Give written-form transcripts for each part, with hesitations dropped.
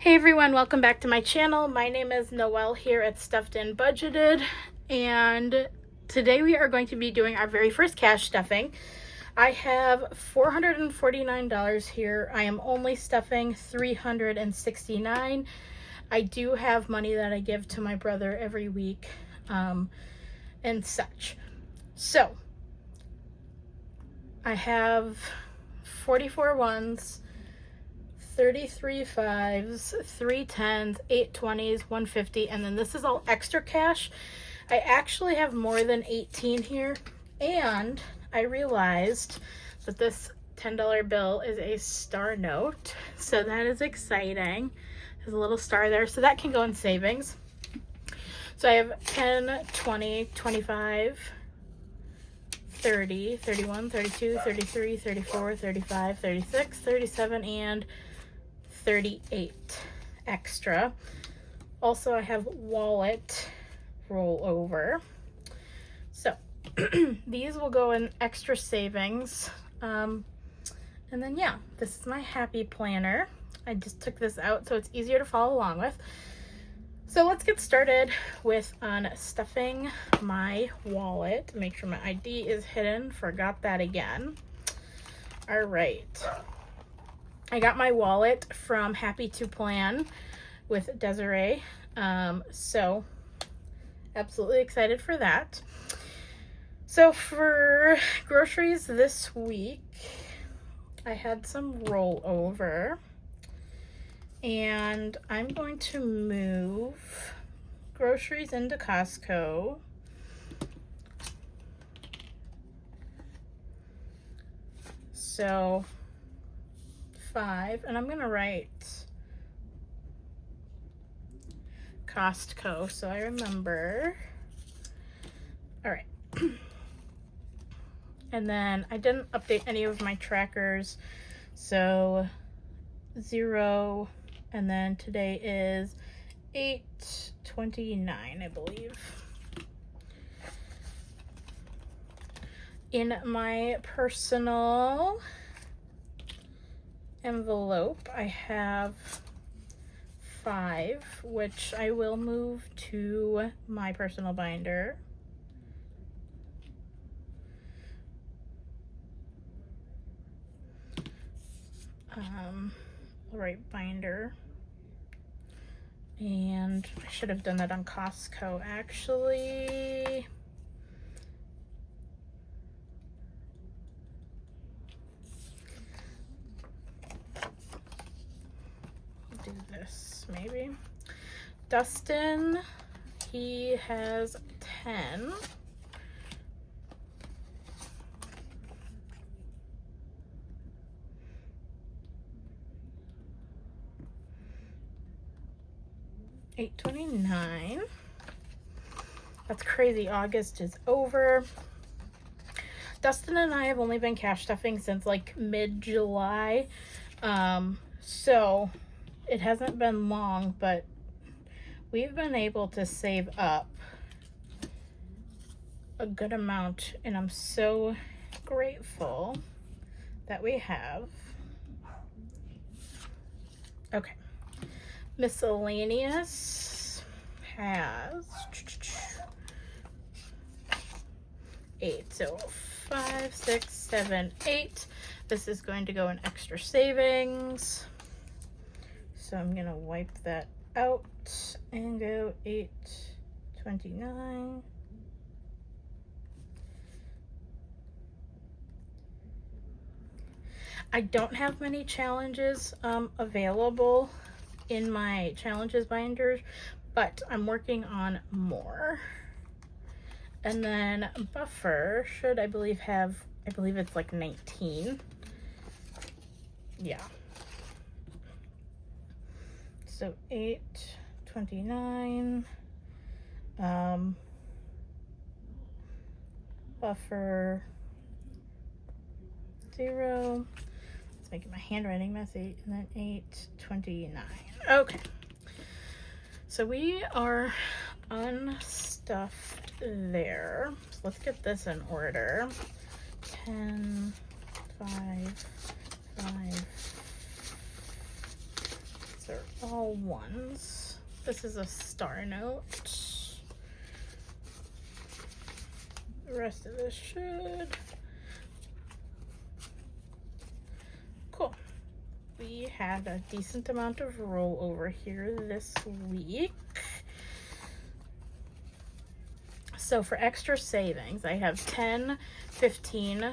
Hey everyone, welcome back to my channel. My name is Noelle here at Stuffed and Budgeted, and today we are going to be doing our very first cash stuffing. I have $449 here. I am only stuffing $369. I do have money that I give to my brother every week and such. So I have 44 ones, 33 fives, 3 tens, 8 20s, 150, and then this is all extra cash. I actually have more than 18 here, and I realized that this $10 bill is a star note, so that is exciting. There's a little star there, so that can go in savings. So I have 10, 20, 25, 30, 31, 32, 33, 34, 35, 36, 37, and 38 extra. Also, I have wallet rollover. So these will go in extra savings. And then yeah, this is my happy planner. I just took this out so it's easier to follow along with. So let's get started with stuffing my wallet. Make sure my ID is hidden. Forgot that again. All right. I got my wallet from Happy to Plan with Desiree. So absolutely excited for that. So for groceries this week, I had some rollover, and I'm going to move groceries into Costco. So 5, and I'm gonna write Costco so I remember. All right. And then I didn't update any of my trackers, so 0, and then today is 8/29, I believe. In my personal envelope, I have 5, which I will move to my personal binder. I'll write binder, and I should have done that on Costco actually. Do this maybe. Dustin, he has 10. $8.29. That's crazy. August is over. Dustin and I have only been cash stuffing since like mid-July. So it hasn't been long, but we've been able to save up a good amount, and I'm so grateful that we have. Okay. Miscellaneous has 8. So 5, 6, 7, 8. This is going to go in extra savings. So I'm gonna wipe that out and go 8/29. I don't have many challenges available in my challenges binders, but I'm working on more. And then buffer should, I believe it's like 19. Yeah. So 8/29. Buffer 0. It's making my handwriting messy. And then 8/29. Okay. So we are unstuffed there. So let's get this in order. 10, 5, 5. So all ones. This is a star note. The rest of this should. Cool. We had a decent amount of rollover here this week. So for extra savings, I have 10, 15,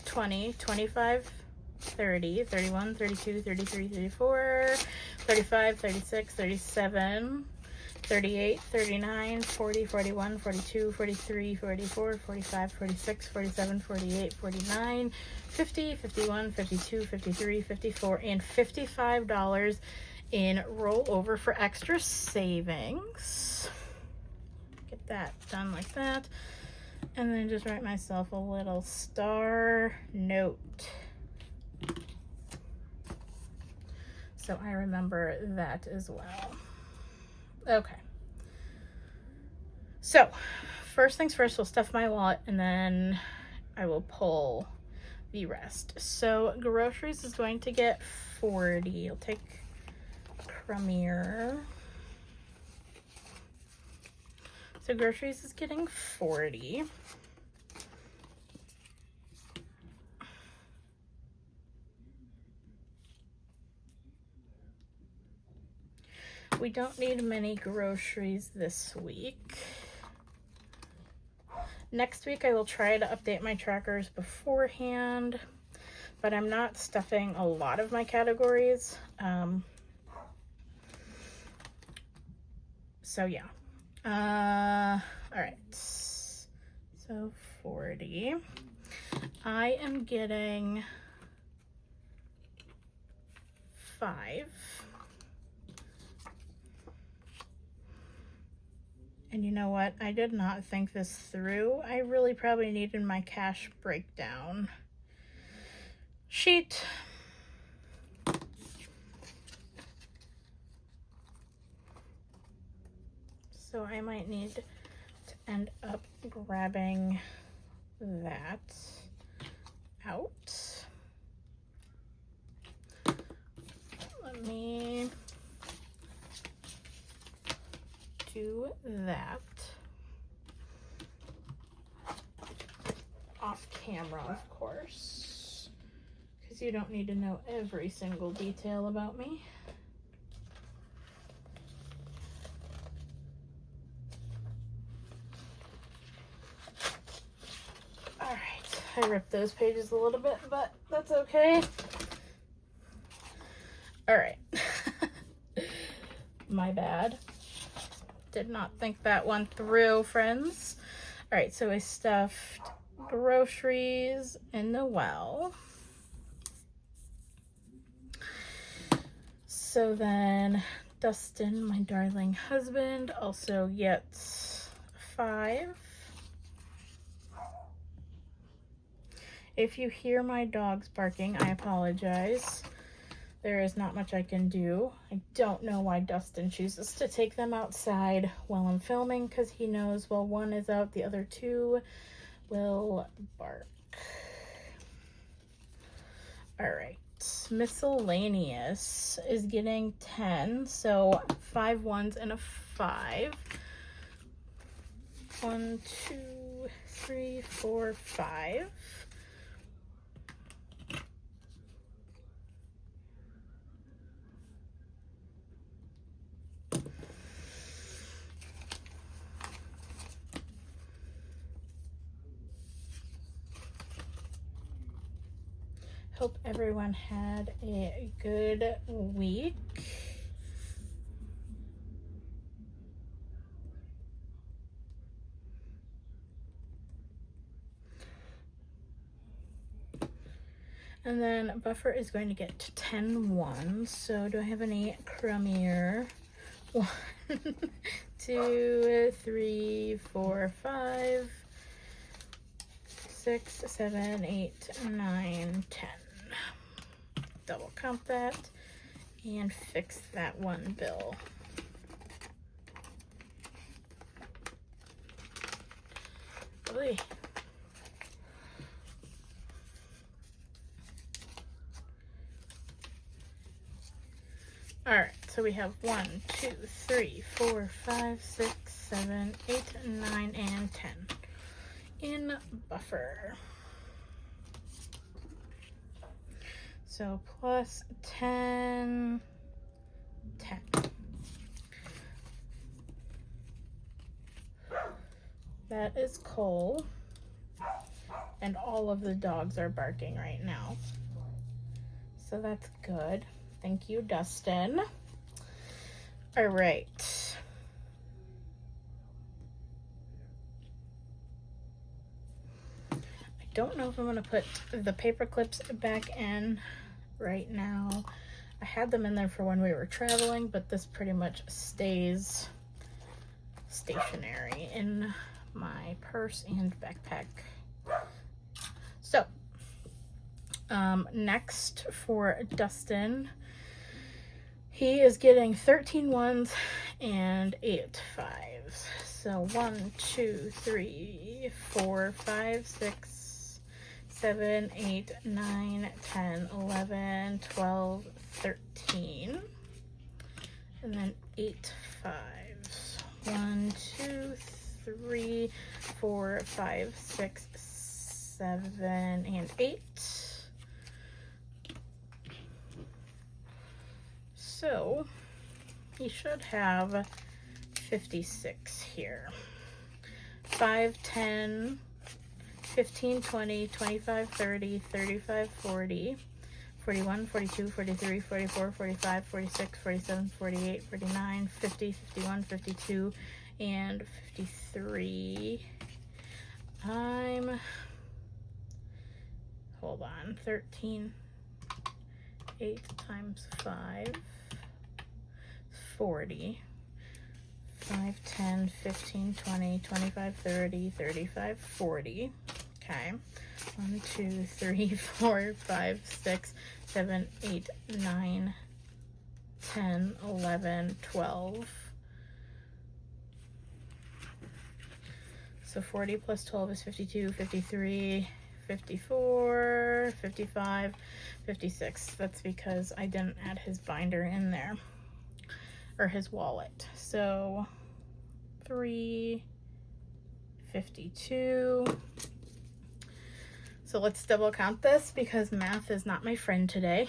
20, 25, 30, 31, 32, 33, 34, 35, 36, 37, 38, 39, 40, 41, 42, 43, 44, 45, 46, 47, 48, 49, 50, 51, 52, 53, 54, and $55 in rollover for extra savings. Get that done like that. And then just write myself a little star note, so I remember that as well. Okay. So, first things first, we'll stuff my wallet and then I will pull the rest. So, groceries is going to get 40. I'll take Cremier. So, groceries is getting 40. We don't need many groceries this week. Next week I will try to update my trackers beforehand, but I'm not stuffing a lot of my categories. So yeah. All right. So 40. I am getting 5. And you know what? I did not think this through. I really probably needed my cash breakdown sheet. So I might need to end up grabbing that out. Let me do that off camera, of course, because you don't need to know every single detail about me. All right, I ripped those pages a little bit, but that's okay. All right. My bad. Did not think that one through, friends. All right, so I stuffed groceries in the well. So then Dustin, my darling husband, also gets 5. If you hear my dogs barking, I apologize. There is not much I can do. I don't know why Dustin chooses to take them outside while I'm filming, because he knows while one is out, the other 2 will bark. All right, miscellaneous is getting 10, so 5 ones and a 5. 1, 2, 3, 4, 5. Hope everyone had a good week. And then Buffer is going to get 10 ones. So do I have any Cremier? 1, 2, 3, 4, 5, 6, 7, 8, 9, 10. Double count that and fix that one bill. Oy. All right, so we have 1, 2, 3, 4, 5, 6, 7, 8, 9, and 10 in buffer. So plus 10, 10. That is Cole. And all of the dogs are barking right now. So that's good. Thank you, Dustin. All right. I don't know if I'm going to put the paper clips back in right now. I had them in there for when we were traveling, but this pretty much stays stationary in my purse and backpack. So, next for Dustin, he is getting 13 ones and 8 fives. So 1, 2, 3, 4, 5, 6, 7, 8, 9, 10, 11, 12, 13. And then 8 fives. 1, 2, 3, 4, 5, 6, 7, and 8. So he should have 56 here. 5, 10, 15, 20, 25, 30, 35, 40, 41, 42, 43, 44, 45, 46, 47, 48, 49, 50, 51, 52, and 53. Hold on, 13, 8 times 5, 40, 5, 10, 15, 20, 25, 30, 35, 40. Okay. 1, 2, 3, 4, 5, 6, 7, 8, 9, 10, 11, 12. So 40 plus 12 is 52, 53, 54, 55, 56. That's because I didn't add his binder in there, or his wallet. So 352. So let's double count this because math is not my friend today.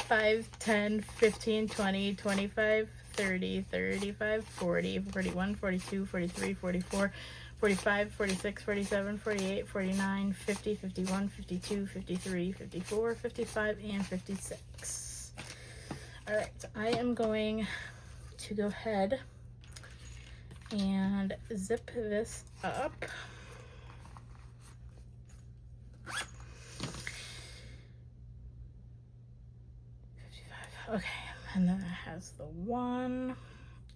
5, 10, 15, 20, 25, 30, 35, 40, 41, 42, 43, 44, 45, 46, 47, 48, 49, 50, 51, 52, 53, 54, 55, and 56. All right, so I am going to go ahead and zip this up. Okay, and then it has the 1.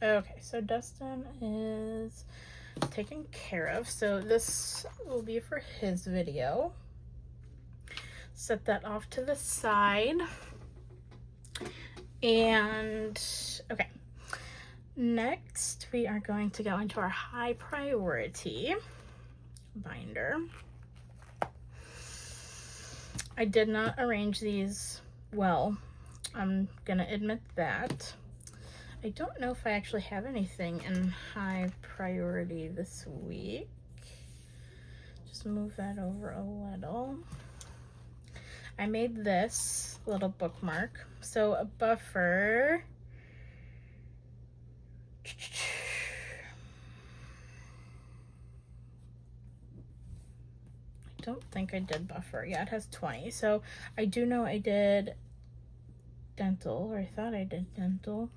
Okay, so Dustin is taken care of. So this will be for his video. Set that off to the side. And, okay. Next, we are going to go into our high priority binder. I did not arrange these well. I'm gonna admit that. I don't know if I actually have anything in high priority this week. Just move that over a little. I made this little bookmark. So a buffer. I don't think I did buffer. Yeah, it has 20. So I do know I did dental, or I thought I did dental.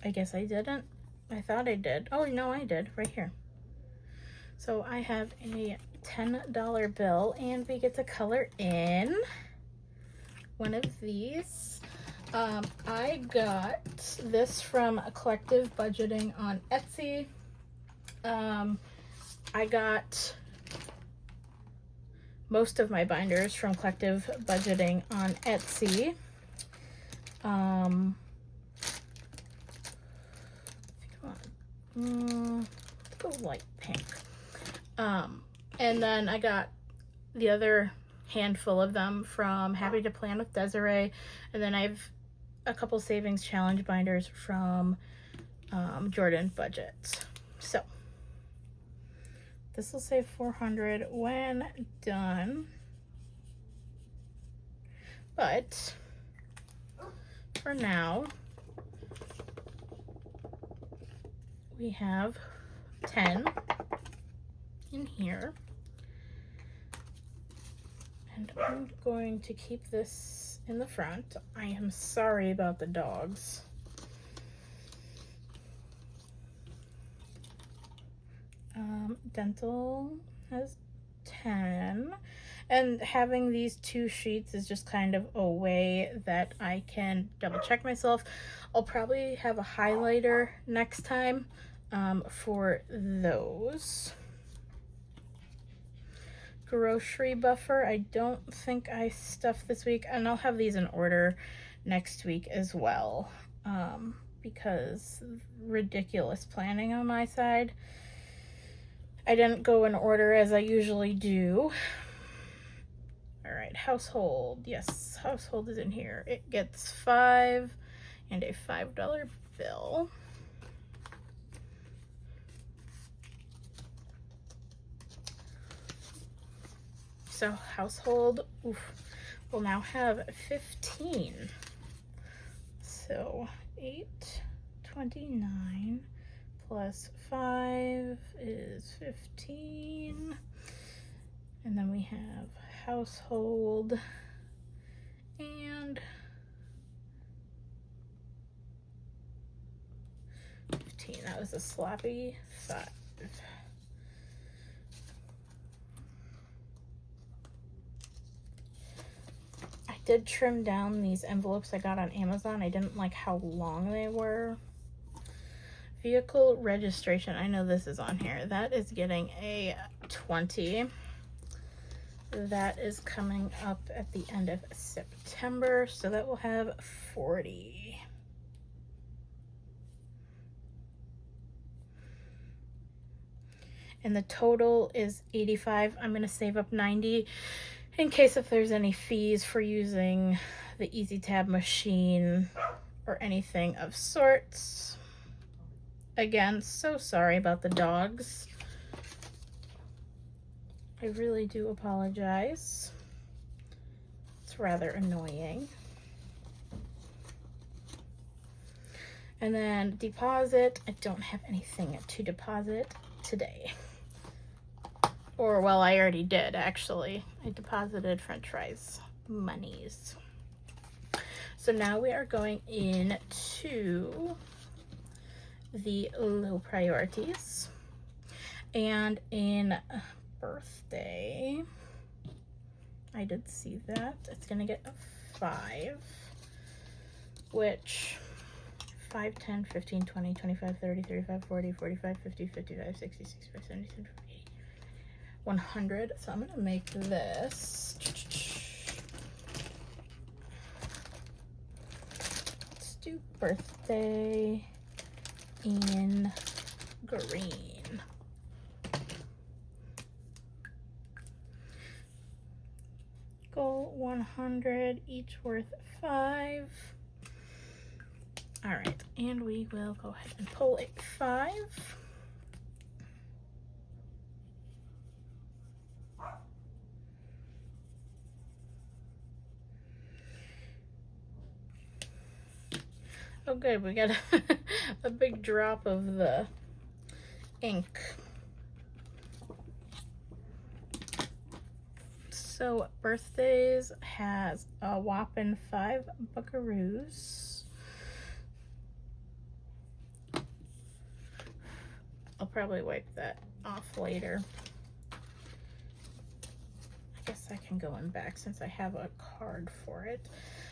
I guess I didn't. I thought I did. Oh, no, I did. Right here. So I have a $10 bill, and we get to color in one of these. I got this from Collective Budgeting on Etsy. I got most of my binders from Collective Budgeting on Etsy. Go light pink. And then I got the other handful of them from Happy to Plan with Desiree, and then I have a couple savings challenge binders from Jordan Budgets. So this will save $400 when done, but for now we have 10 in here, and I'm going to keep this in the front. I am sorry about the dogs. Dental has 10, and having these 2 sheets is just kind of a way that I can double check myself. I'll probably have a highlighter next time for those. Grocery buffer, I don't think I stuffed this week, and I'll have these in order next week as well, because ridiculous planning on my side. I didn't go in order as I usually do. All right, household. Yes, household is in here. It gets 5 and a $5 bill. So household will now have 15. So 829 plus 5 is 15. And then we have household and 15. That was a sloppy 5. I did trim down these envelopes I got on Amazon. I didn't like how long they were. Vehicle registration, I know this is on here. That is getting a 20. That is coming up at the end of September, so that will have 40. And the total is 85. I'm going to save up 90 in case if there's any fees for using the EasyTab machine or anything of sorts. Again, so sorry about the dogs. I really do apologize. It's rather annoying. And then deposit, I don't have anything to deposit today. Or, well, I already did, actually. I deposited French fries monies. So now we are going into the low priorities, and in birthday I did see that it's gonna get a 5, which 5, 10, 15, 20, 25, 30, 35, 40, 45, 50, 55, 60, 65, 70, 70, 80, 100. So I'm gonna make this, let's do birthday in green. Goal 100, each worth 5. All right, and we will go ahead and pull a 5. Oh good, we got a big drop of the ink. So birthdays has a whopping 5 buckaroos. I'll probably wipe that off later. I guess I can go in back since I have a card for it.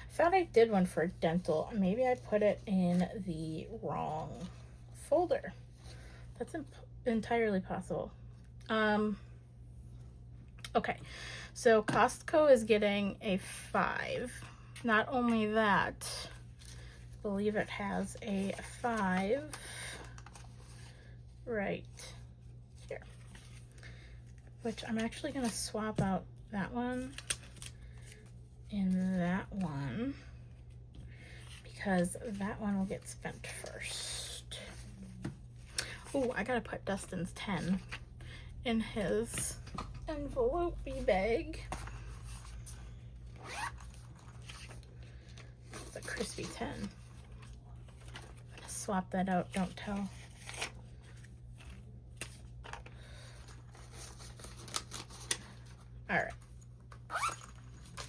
I thought I did one for dental. Maybe I put it in the wrong folder. That's entirely possible. Okay, so Costco is getting a 5. Not only that, I believe it has a 5 right here, which I'm actually going to swap out that one and that one because that one will get spent first. Oh, I gotta put Dustin's 10 in his envelope bag. It's a crispy 10. I'm gonna swap that out, don't tell. All right.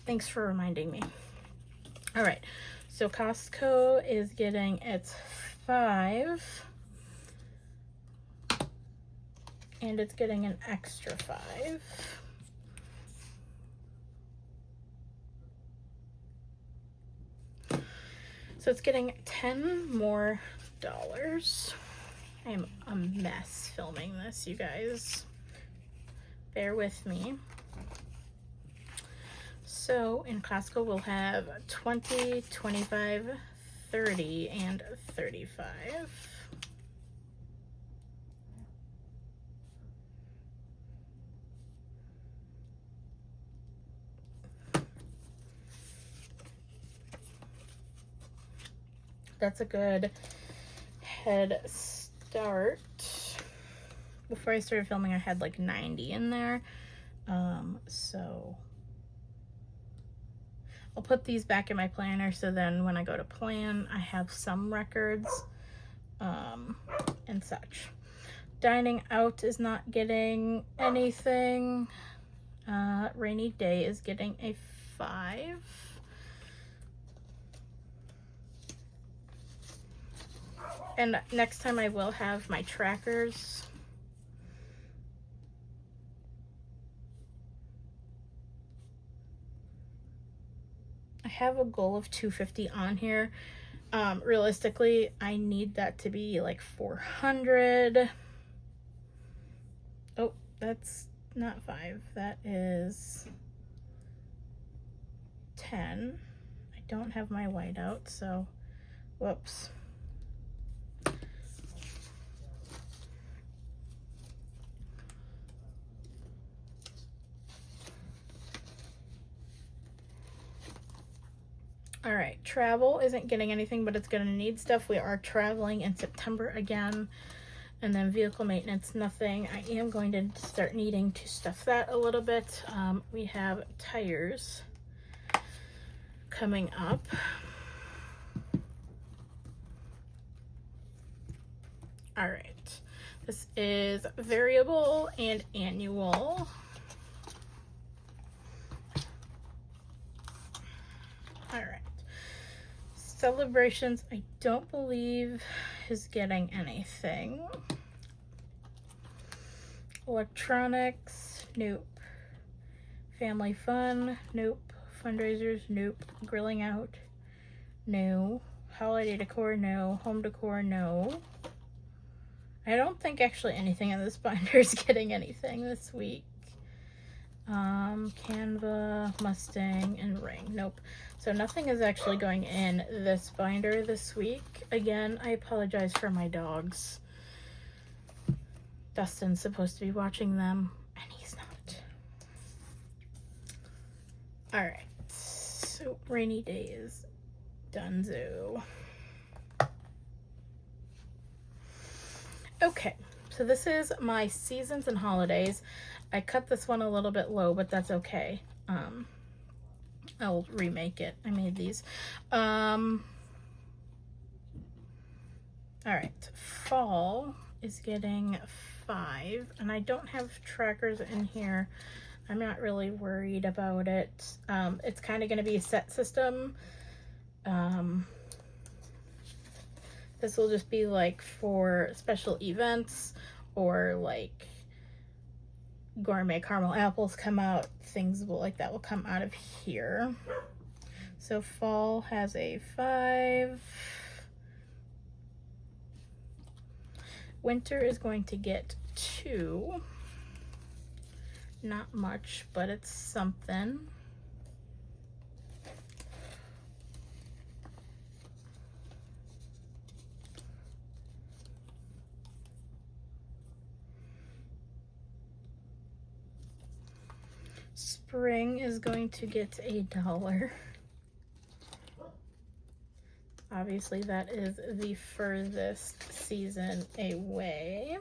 Thanks for reminding me. All right. So Costco is getting its 5. And it's getting an extra 5. So it's getting $10 more. I am a mess filming this, you guys. Bear with me. So in Costco we'll have 20, 25, 30, and 35. That's a good head start. Before I started filming, I had like 90 in there. So I'll put these back in my planner so then when I go to plan, I have some records and such. Dining out is not getting anything. Rainy day is getting a 5. And next time I will have my trackers. I have a goal of 250 on here. Realistically, I need that to be like 400. Oh, that's not 5. That is 10. I don't have my white out, so whoops. All right, travel isn't getting anything, but it's gonna need stuff. We are traveling in September again. And then vehicle maintenance, nothing. I am going to start needing to stuff that a little bit. We have tires coming up. All right, this is variable and annual. All right. Celebrations, I don't believe is getting anything. Electronics, nope. Family fun, nope. Fundraisers, nope. Grilling out, no. Holiday decor, no. Home decor, no. I don't think actually anything in this binder is getting anything this week. Canva, Mustang, and Ring. Nope. So nothing is actually going in this binder this week. Again, I apologize for my dogs. Dustin's supposed to be watching them, and he's not. Alright. So rainy days. Dunzo. Okay. So this is my seasons and holidays. I cut this one a little bit low, but that's okay. I'll remake it. I made these. All right, fall is getting 5, and I don't have trackers in here. I'm not really worried about it. It's kind of going to be a set system. This will just be like for special events or like gourmet caramel apples come out, things like that will come out of here. So fall has a 5. Winter is going to get 2. Not much, but it's something. Spring is going to get $1. Obviously, that is the furthest season away.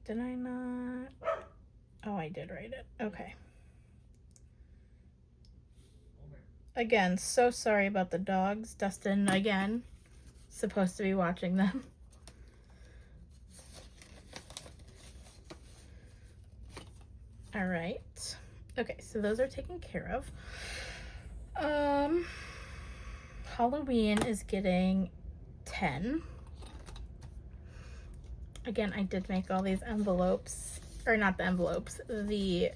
Did I not? Oh, I did write it. Okay. Again, so sorry about the dogs. Dustin, again, supposed to be watching them. All right. Okay, so those are taken care of. Halloween is getting 10. Again, I did make all these envelopes, or not the envelopes, the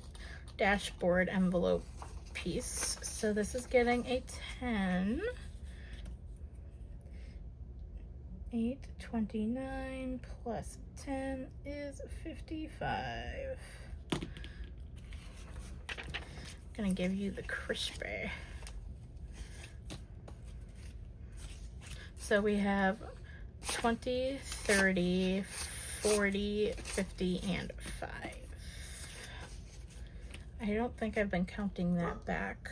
dashboard envelope piece. So this is getting a 10. 829 plus 10 is 55. Gonna give you the crispy. So we have 20, 30, 40, 50, and 5. I don't think I've been counting that back.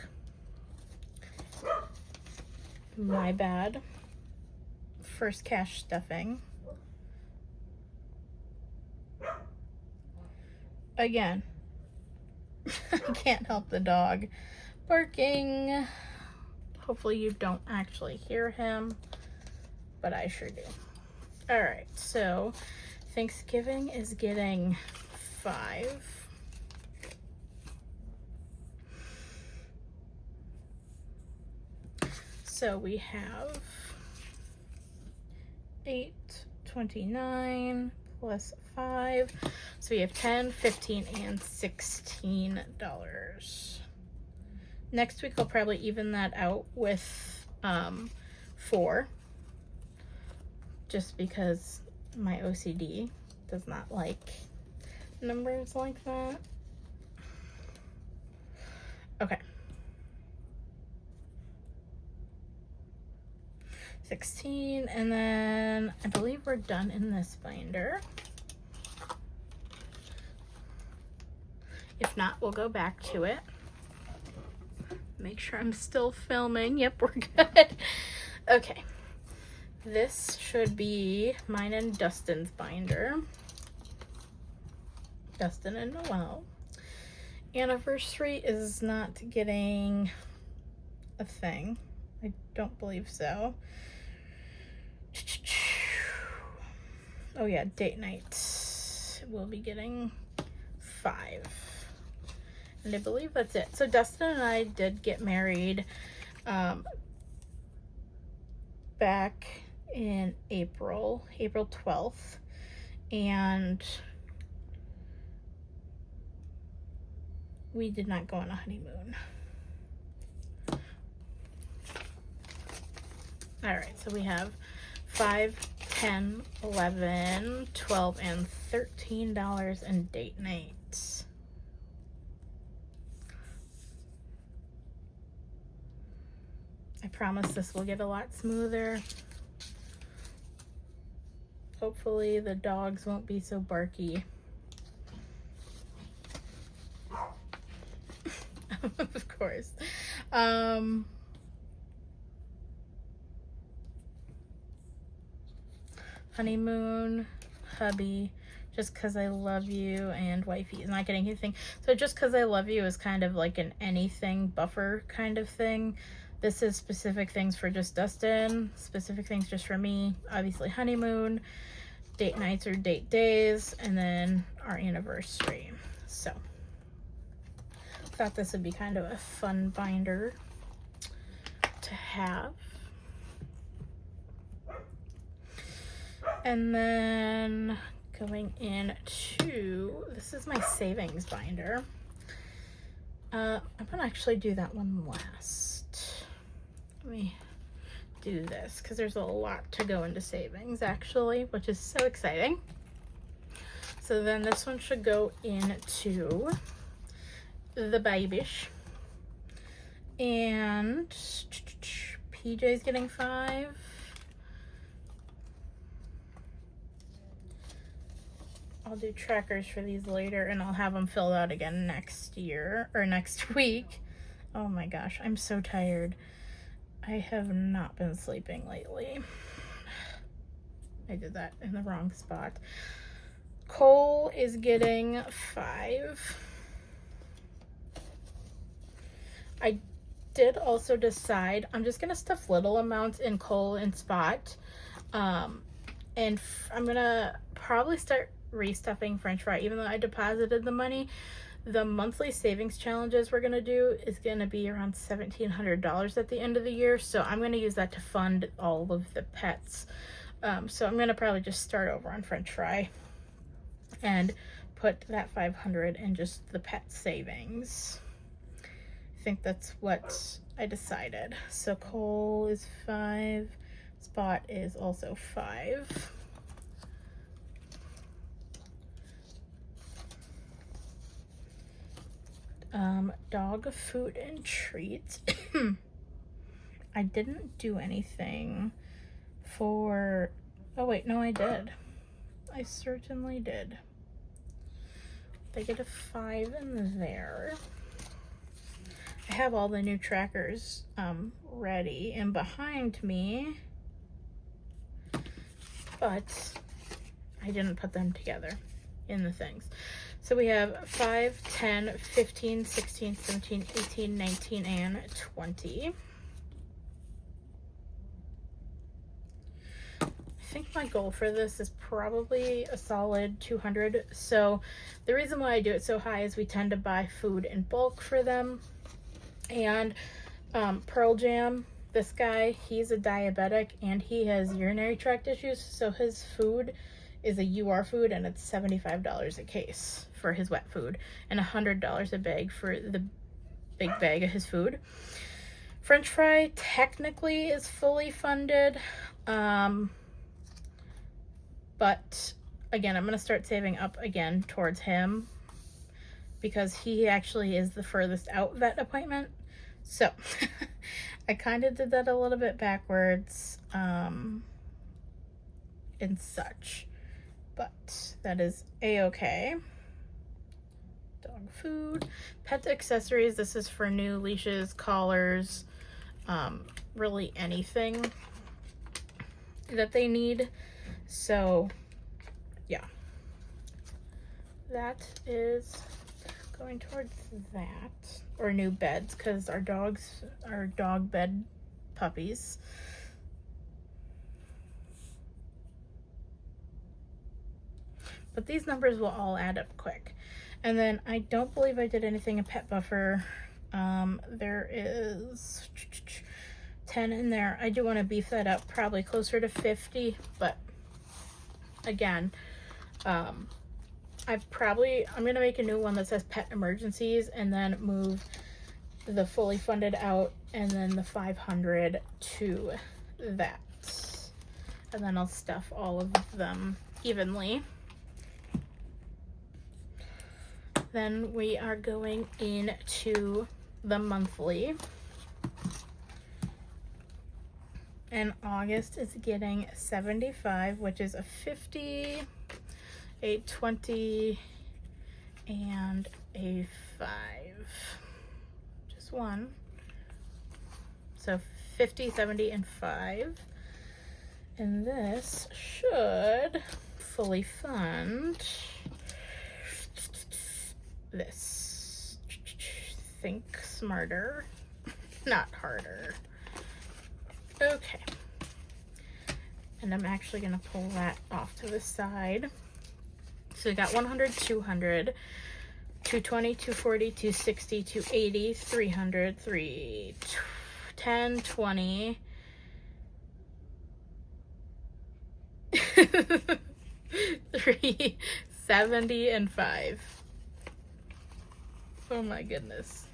My bad. First cash stuffing. Again, I can't help the dog barking. Hopefully you don't actually hear him, but I sure do. All right, so Thanksgiving is getting 5. So we have 829 plus 5. So we have 10, 15, and $16. Next week I'll probably even that out with 4. Just because my OCD does not like numbers like that. Okay. 16, and then I believe we're done in this binder. If not, we'll go back to it. Make sure I'm still filming. Yep, we're good. Okay. This should be mine and Dustin's binder. Dustin and Noelle. Anniversary is not getting a thing. I don't believe so. Oh yeah, date night. We'll be getting 5. And I believe that's it. So Dustin and I did get married back in April 12th. And we did not go on a honeymoon. All right, so we have 5, 10, 11, 12, and $13 in date nights. I promise this will get a lot smoother. Hopefully the dogs won't be so barky. Of course. Honeymoon, hubby, just because I love you, and wifey is not getting anything. So just because I love you is kind of like an anything buffer kind of thing. This is specific things for just Dustin, specific things just for me. Obviously honeymoon, date nights or date days, and then our anniversary. So thought this would be kind of a fun binder to have. And then going into, this is my savings binder. I'm gonna actually do that one last. Let me do this because there's a lot to go into savings actually, which is so exciting. So then this one should go into the babish. And PJ's getting 5. I'll do trackers for these later, and I'll have them filled out again next year, or next week. Oh my gosh, I'm so tired. I have not been sleeping lately. I did that in the wrong spot. Cole is getting 5. I did also decide I'm just gonna stuff little amounts in Cole and Spot, and I'm gonna probably start restuffing French Fry. Even though I deposited the money, the monthly savings challenges we're gonna do is gonna be around $1,700 at the end of the year, so I'm gonna use that to fund all of the pets. So I'm gonna probably just start over on French Fry and put that 500 in just the pet savings. I think that's what I decided. So Cole is 5, Spot is also 5. Dog food and treats. I didn't do anything for, oh wait, no, I did. I certainly did. They get a 5 in there. I have all the new trackers ready and behind me, but I didn't put them together in the things. So we have 5, 10, 15, 16, 17, 18, 19, and 20. I think my goal for this is probably a solid 200. So the reason why I do it so high is we tend to buy food in bulk for them. And Pearl Jam, this guy, he's a diabetic and he has urinary tract issues, so his food is a UR food, and it's $75 a case for his wet food and $100 a bag for the big bag of his food. French Fry technically is fully funded, but again, I'm going to start saving up again towards him because he actually is the furthest out vet appointment. So I kind of did that a little bit backwards and such, but that is a-okay. Dog food, pet accessories. This is for new leashes, collars, really anything that they need. So yeah, that is going towards that. Or new beds, because our dogs are dog bed puppies. But these numbers will all add up quick. And then I don't believe I did anything in pet buffer. There is 10 in there. I do want to beef that up, probably closer to 50, but again, I'm gonna make a new one that says pet emergencies and then move the fully funded out and then the 500 to that. And then I'll stuff all of them evenly. Then we are going into the monthly. And August is getting 75, which is a 50, a 20, and a 5. Just one. So 50, 70, and 5. And this should fully fund this. Think smarter, not harder. Okay. And I'm actually going to pull that off to the side. So we got 100, 200, 220, 240, 260, 280, 300, 10, 20, 3, 70, and 5. Oh my goodness.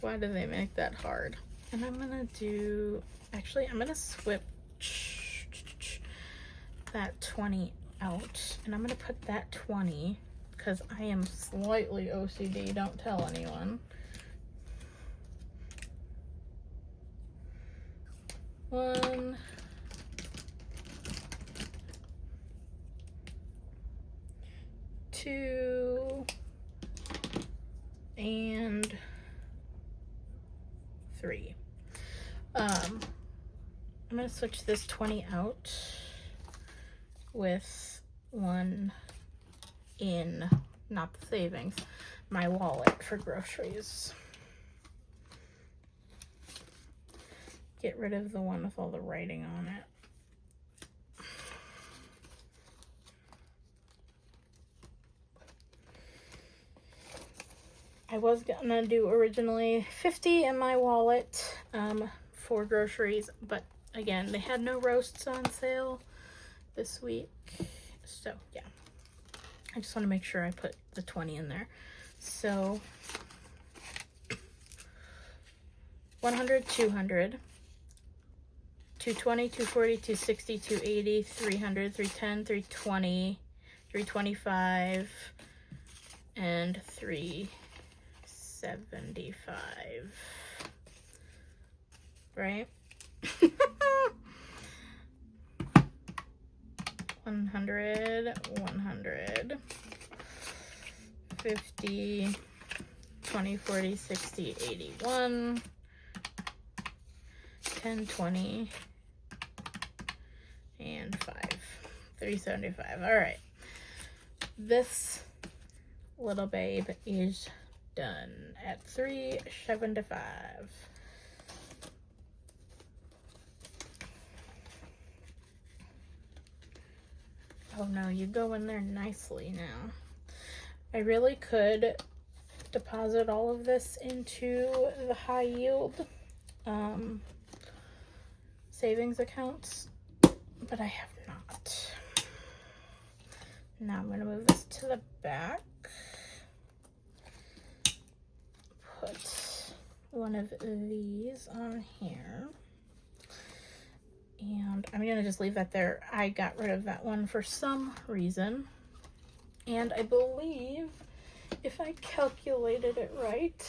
Why do they make that hard? And I'm gonna do, actually, I'm gonna switch that 20 out, and I'm gonna put that 20, because I am slightly OCD, don't tell anyone. 1, 2, 2 and 3. I'm gonna switch this 20 out with 1 in, not the savings, my wallet for groceries. Get rid of the one with all the writing on it. I was gonna do originally 50 in my wallet for groceries, but again, they had no roasts on sale this week. So yeah, I just want to make sure I put the 20 in there. So 100, 200, 220, 240, 260, 280, 300, 310, 320, 325, and 375. Right? 100, 100, 50, 20, 40, 60, 81, 10, 20, and 5. 375. All right. This little babe is done at 375. Oh no, you go in there nicely now. I really could deposit all of this into the high yield savings accounts, but I have not. Now I'm going to move this to the back. Put one of these on here. And I'm going to just leave that there. I got rid of that one for some reason. And I believe, if I calculated it right,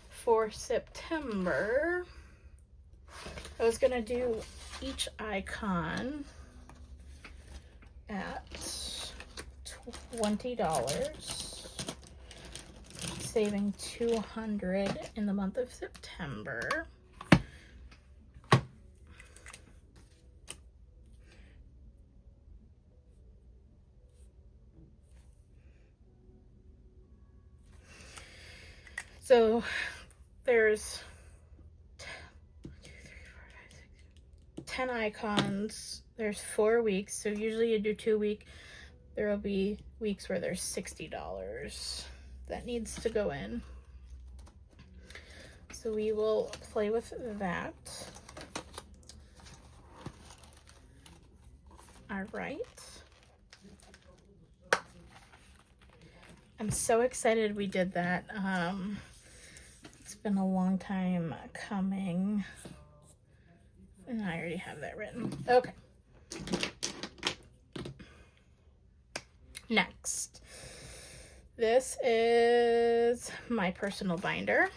for September, I was going to do each icon at $20, saving $200 in the month of September. So there's 10 icons. There's 4 weeks. So usually you do 2 weeks. There will be weeks where there's $60 that needs to go in. So we will play with that. All right. I'm so excited we did that. It's been a long time coming. And I already have that written. Okay. Next. This is my personal binder.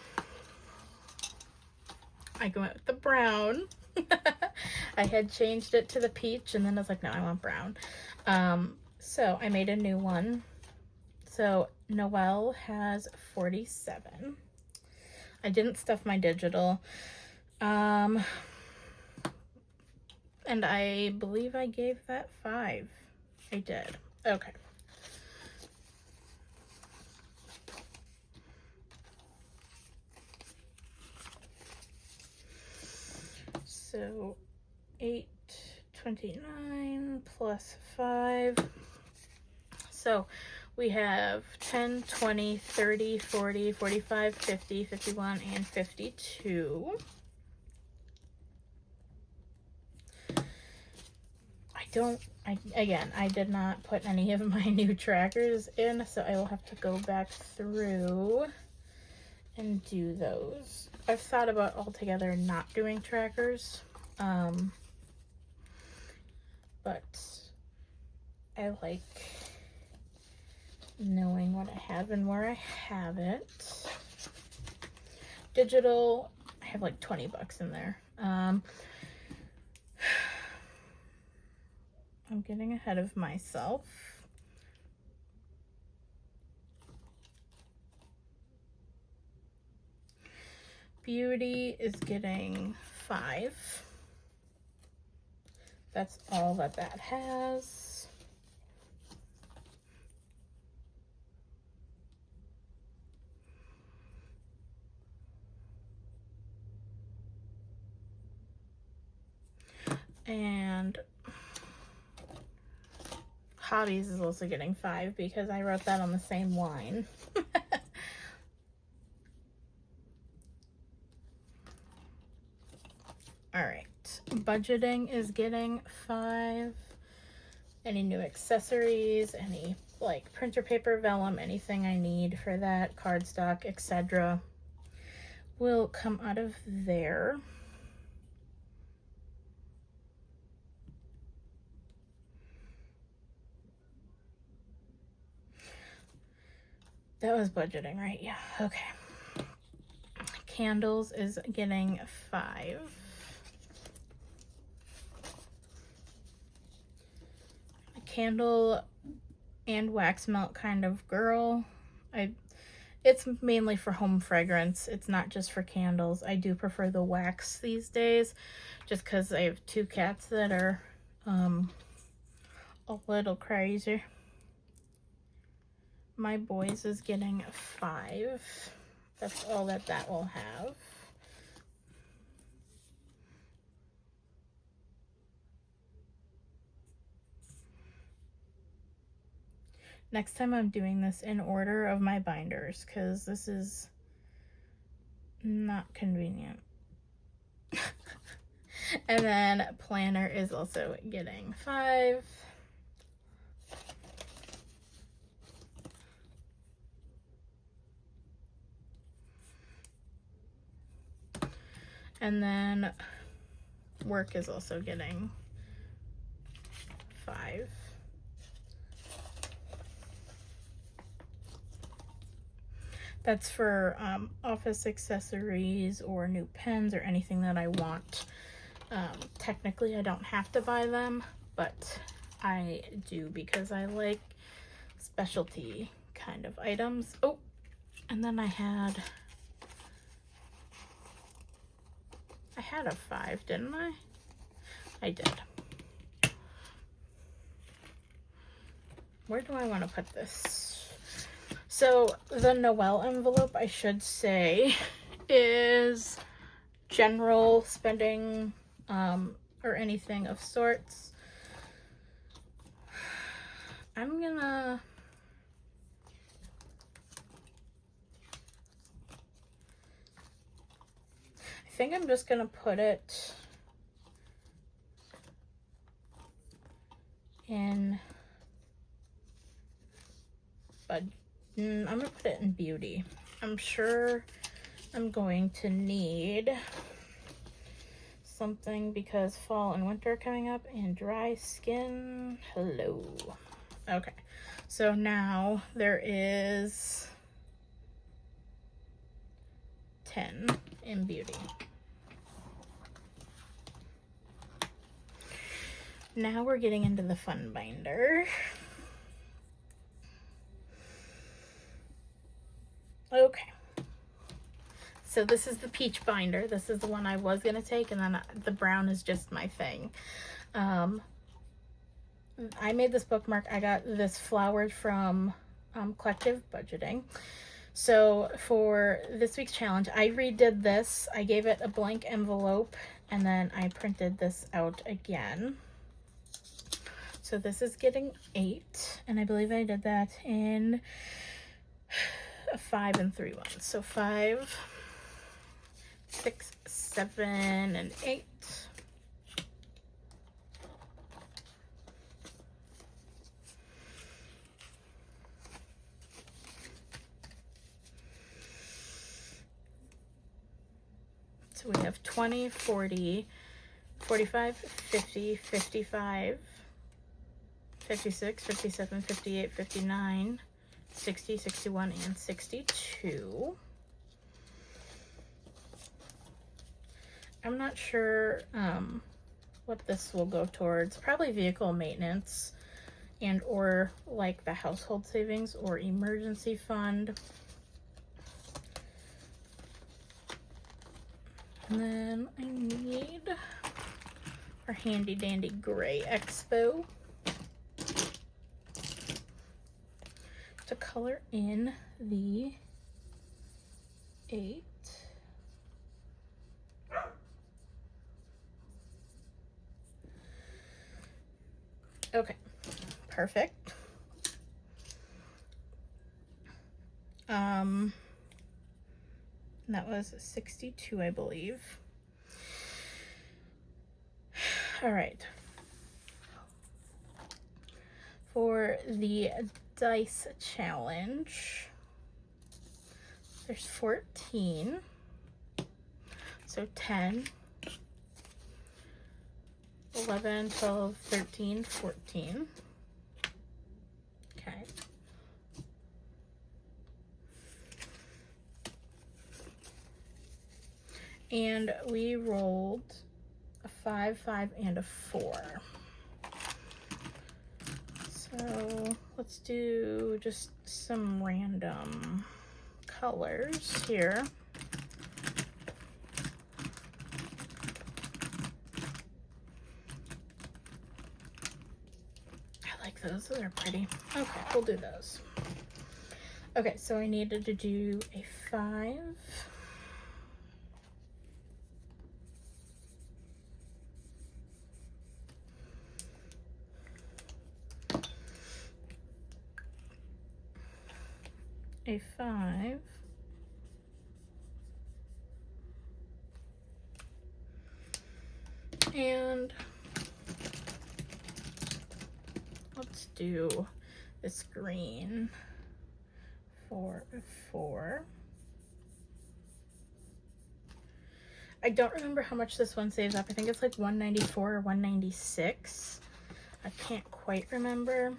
I went with the brown. I had changed it to the peach, and then I was like, no, I want brown. So I made a new one. So Noelle has 47. I didn't stuff my digital. And I believe I gave that 5. I did. Okay. So 829 plus 5. So we have 10, 20, 30, 40, 45, 50, 51, and 52. I did not put any of my new trackers in, so I will have to go back through and do those. I've thought about altogether not doing trackers, but I like knowing what I have and where I have it. Digital, I have like 20 bucks in there. I'm getting ahead of myself. Beauty is getting 5. That's all that has. And Hobbies is also getting 5 because I wrote that on the same line. All right, Budgeting is getting 5. Any new accessories, any like printer paper, vellum, anything I need for that, cardstock, etc. will come out of there. That was budgeting, right? Yeah, okay. Candles is getting 5. A candle and wax melt kind of girl. It's mainly for home fragrance. It's not just for candles. I do prefer the wax these days just because I have 2 cats that are a little crazy. My Boys is getting 5. That's all that will have. Next time I'm doing this in order of my binders because this is not convenient. And then Planner is also getting 5. And then Work is also getting 5. That's for office accessories or new pens or anything that I want. Technically, I don't have to buy them, but I do because I like specialty kind of items. Oh, and then I had a 5, didn't I? I did. Where do I want to put this? So the Noel envelope, I should say, is general spending or anything of sorts. I think I'm just gonna put it in, but I'm gonna put it in Beauty. I'm sure I'm going to need something because fall and winter are coming up and dry skin. Hello. Okay, so now there is 10 in Beauty. Now we're getting into the fun binder. Okay. So this is the peach binder. This is the one I was going to take, and then the brown is just my thing. I made this bookmark. I got this flowered from Collective Budgeting. So for this week's challenge, I redid this. I gave it a blank envelope, and then I printed this out again. So this is getting 8, and I believe I did that in 5 and 3 ones. So 5, 6, 7, and 8. So we have 20, 40, 45, 50, 55, 56, 57, 58, 59, 60, 61, and 62. I'm not sure what this will go towards. Probably vehicle maintenance and or like the household savings or emergency fund. And then I need our handy dandy gray Expo to color in the 8. Okay, perfect. That was 62, I believe. All right. For the dice challenge, there's 14. So 10, 11, 12, 13, 14. Okay. And we rolled a 5, 5, and a 4. So let's do just some random colors here. I like those. Those are pretty. Okay, we'll do those. Okay, so I needed to do a 5. A 5. And let's do this green for a 4. I don't remember how much this one saves up. I think it's like 194 or 196. I can't quite remember.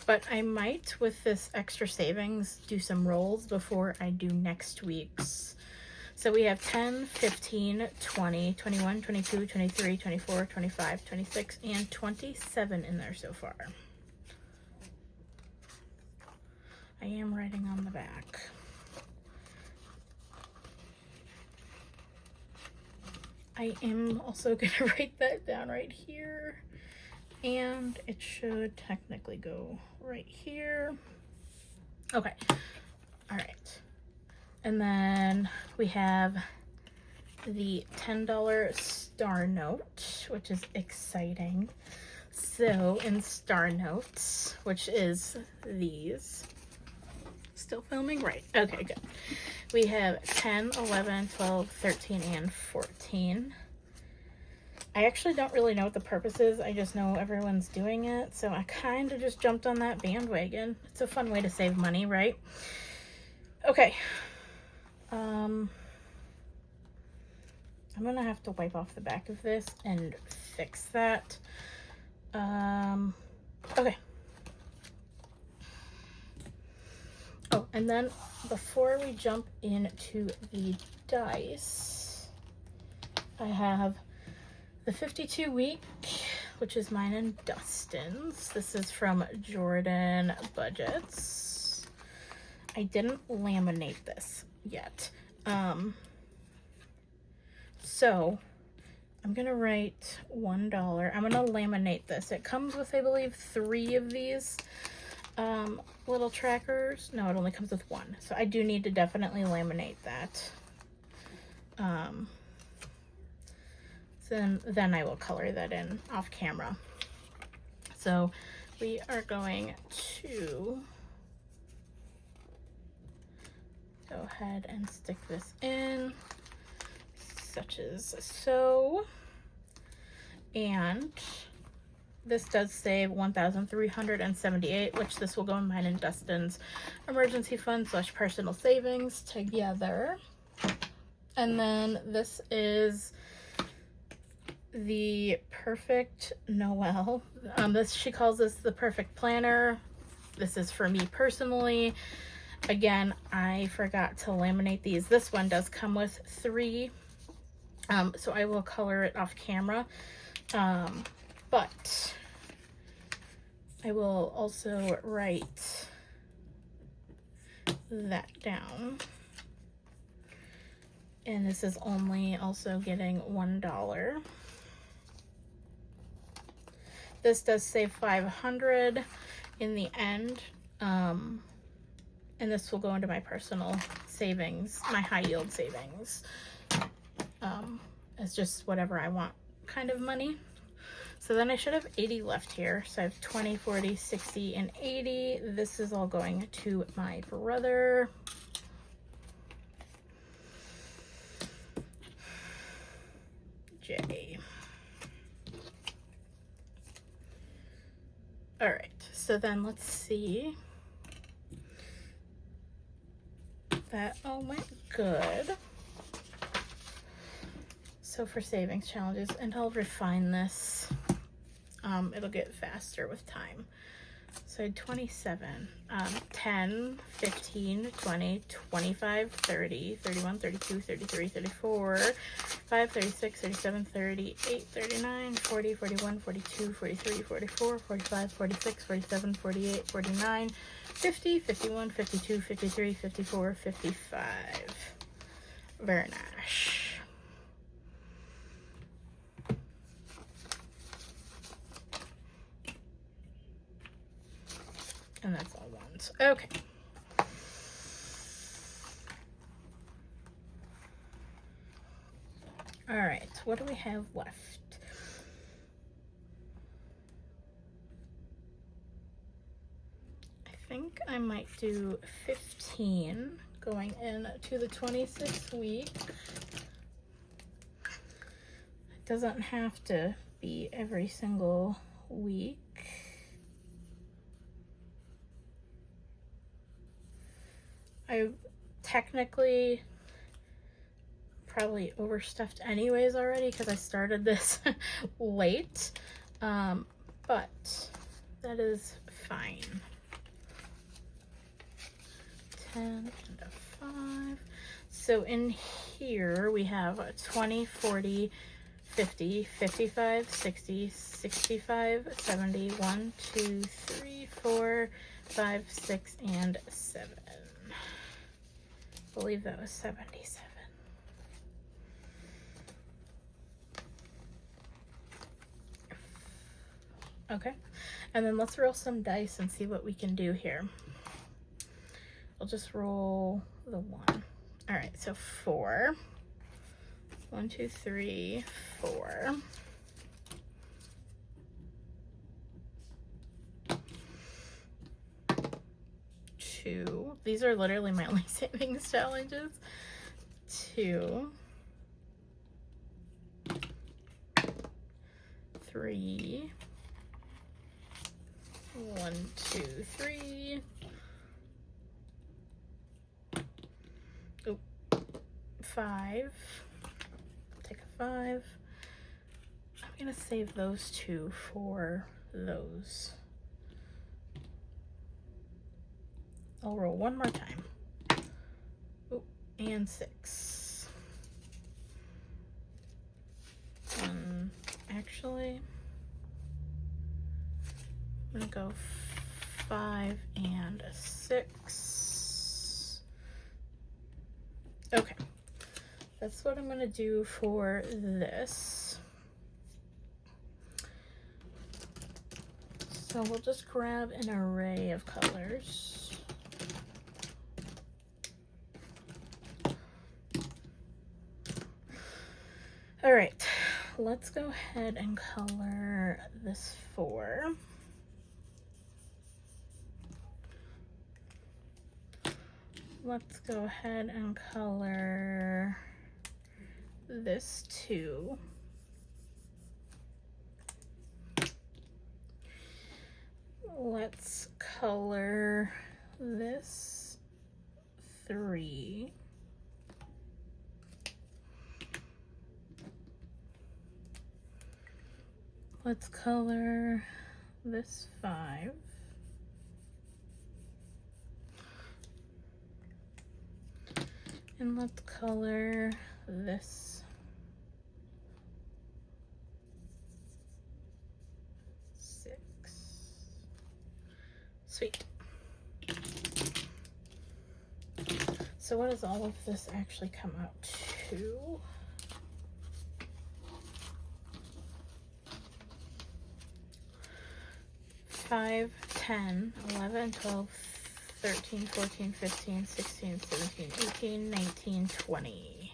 But I might, with this extra savings, do some rolls before I do next week's. So we have 10, 15, 20, 21, 22, 23, 24, 25, 26, and 27 in there so far. I am writing on the back. I am also going to write that down right here. And it should technically go right here. Okay. All right. And then we have the $10 star note, which is exciting. So in star notes, which is these, still filming? Right. Okay, good. We have 10, 11, 12, 13, and 14. I actually don't really know what the purpose is. I just know everyone's doing it. So I kind of just jumped on that bandwagon. It's a fun way to save money, right? Okay. I'm going to have to wipe off the back of this and fix that. Okay. Oh, and then before we jump into the dice, I have the 52 week, which is mine and Dustin's. This is from Jordan Budgets. I didn't laminate this yet. So I'm gonna write $1. I'm gonna laminate this. It comes with, I believe, 3 of these little trackers. No, it only comes with 1. So I do need to definitely laminate that. Then I will color that in off camera. So we are going to go ahead and stick this in, such as so. And this does save $1,378, which this will go in mine and Dustin's emergency fund / personal savings together. And then this is the Perfect Noel. She calls this the perfect planner. This is for me personally. Again, I forgot to laminate these. This one does come with 3. So I will color it off camera. But I will also write that down. And this is only also getting $1. This does save $500 in the end. And this will go into my personal savings, my high yield savings. It's just whatever I want kind of money. So then I should have 80 left here. So I have 20, 40, 60, and 80. This is all going to my brother. J. All right, so then let's see. That all went good. So for savings challenges, and I'll refine this. It'll get faster with time. So I had 27, 10, 15, 20, 25, 30, 31, 32, 33, 34, 5, 36, 37, 38, 39, 40, 41, 42, 43, 44, 45, 46, 47, 48, 49, 50, 51, 52, 53, 54, 55. Very nice. And that's all ones. Okay. All right, what do we have left? I think I might do 15 going into the 26th week. It doesn't have to be every single week. I technically probably overstuffed anyways already because I started this late, but that is fine. 10 and a 5. So in here we have 20, 40, 50, 55, 60, 65, 70, 1, 2, 3, 4, 5, 6, and 7. I believe that was 77. Okay, and then let's roll some dice and see what we can do here. I'll just roll the 1. All right, so 4. 1, 2, 3, 4. Two. These are literally my only savings challenges. 2, 3. 1, 2, 3. Oh, 5. Take a 5. I'm gonna save those 2 for those. I'll roll one more time. Oh, and 6. Actually, I'm gonna go 5 and 6. Okay, that's what I'm gonna do for this. So we'll just grab an array of colors. All right, let's go ahead and color this 4. Let's go ahead and color this 2. Let's color this 3. Let's color this 5. And let's color this 6. Sweet. So what does all of this actually come out 2, 5, 10, 11, 12, 13, 14, 15, 16, 17, 18, 19, 20.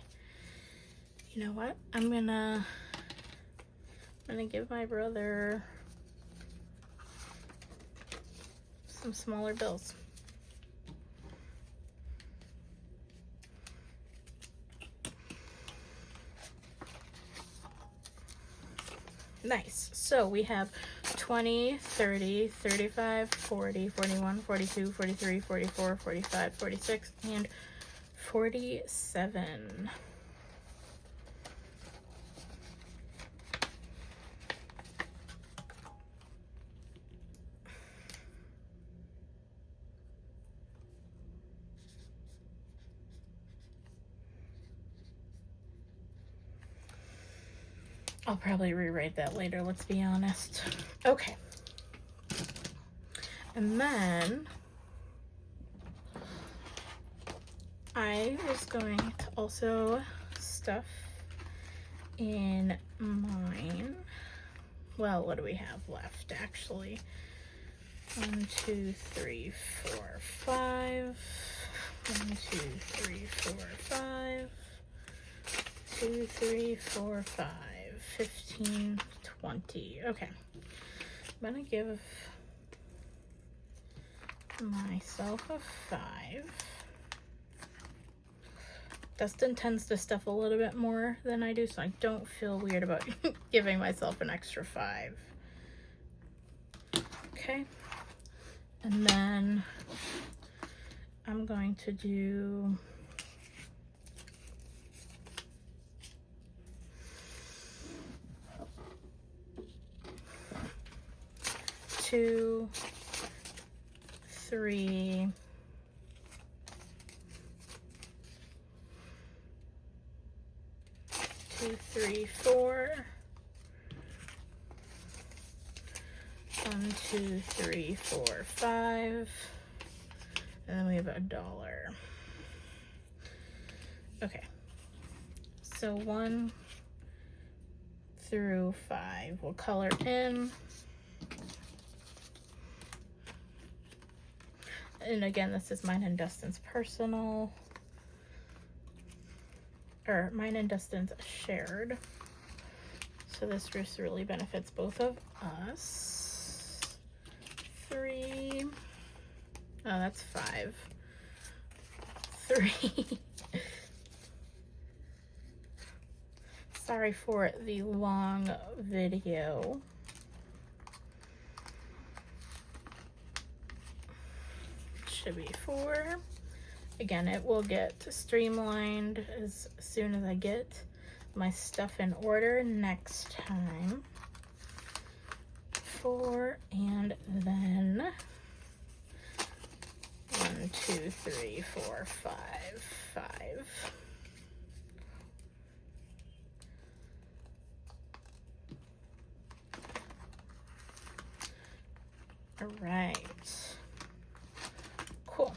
You know what? I'm gonna give my brother some smaller bills. Nice. So we have 20, 30, 35, 40, 41, 42, 43, 44, 45, 46, and 47. I'll probably rewrite that later, let's be honest. Okay. And then I was going to also stuff in mine. Well, what do we have left actually? 1, 2, 3, 4, 5. 1, 2, 3, 4, 5. 2, 3, 4, 5. 15, 20. Okay. I'm gonna give myself a 5. Dustin tends to stuff a little bit more than I do, so I don't feel weird about giving myself an extra 5. Okay. And then I'm going to do 2, 3, 2, 3, 4. 1, 2, 3, 4, 5. And then we have $1. Okay. So 1 through 5 we'll color in. And again, this is mine and Dustin's personal, or mine and Dustin's shared. So this just really benefits both of us. 3. Oh, that's 5. 3. Sorry for the long video. Should be 4. Again, it will get streamlined as soon as I get my stuff in order next time. 4, and then 1, 2, 3, 4, 5, 5. All right. Cool.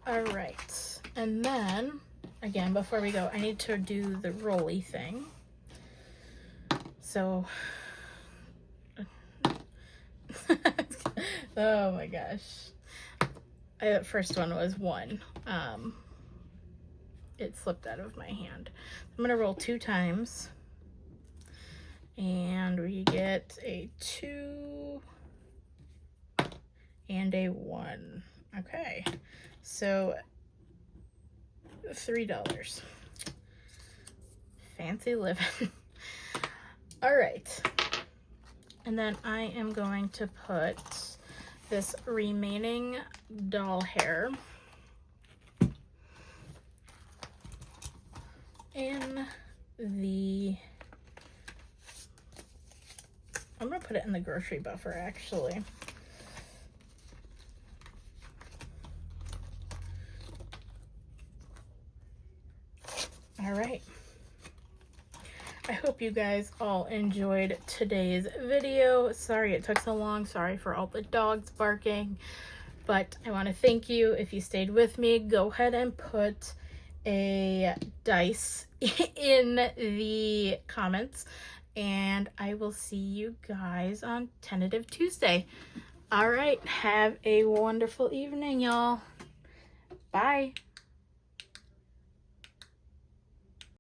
All right. And then, again, before we go, I need to do the rolly thing. So, oh my gosh. The first one was 1. It slipped out of my hand. I'm gonna roll 2 times. And we get a 2 and a 1. Okay, so $3. Fancy living. All right, and then I am going to put this remaining doll hair in the, I'm gonna put it in the grocery buffer actually. All right. I hope you guys all enjoyed today's video. Sorry it took so long. Sorry for all the dogs barking. But I want to thank you. If you stayed with me, go ahead and put a dice in the comments, and I will see you guys on Tentative Tuesday. All right, have a wonderful evening, y'all. Bye.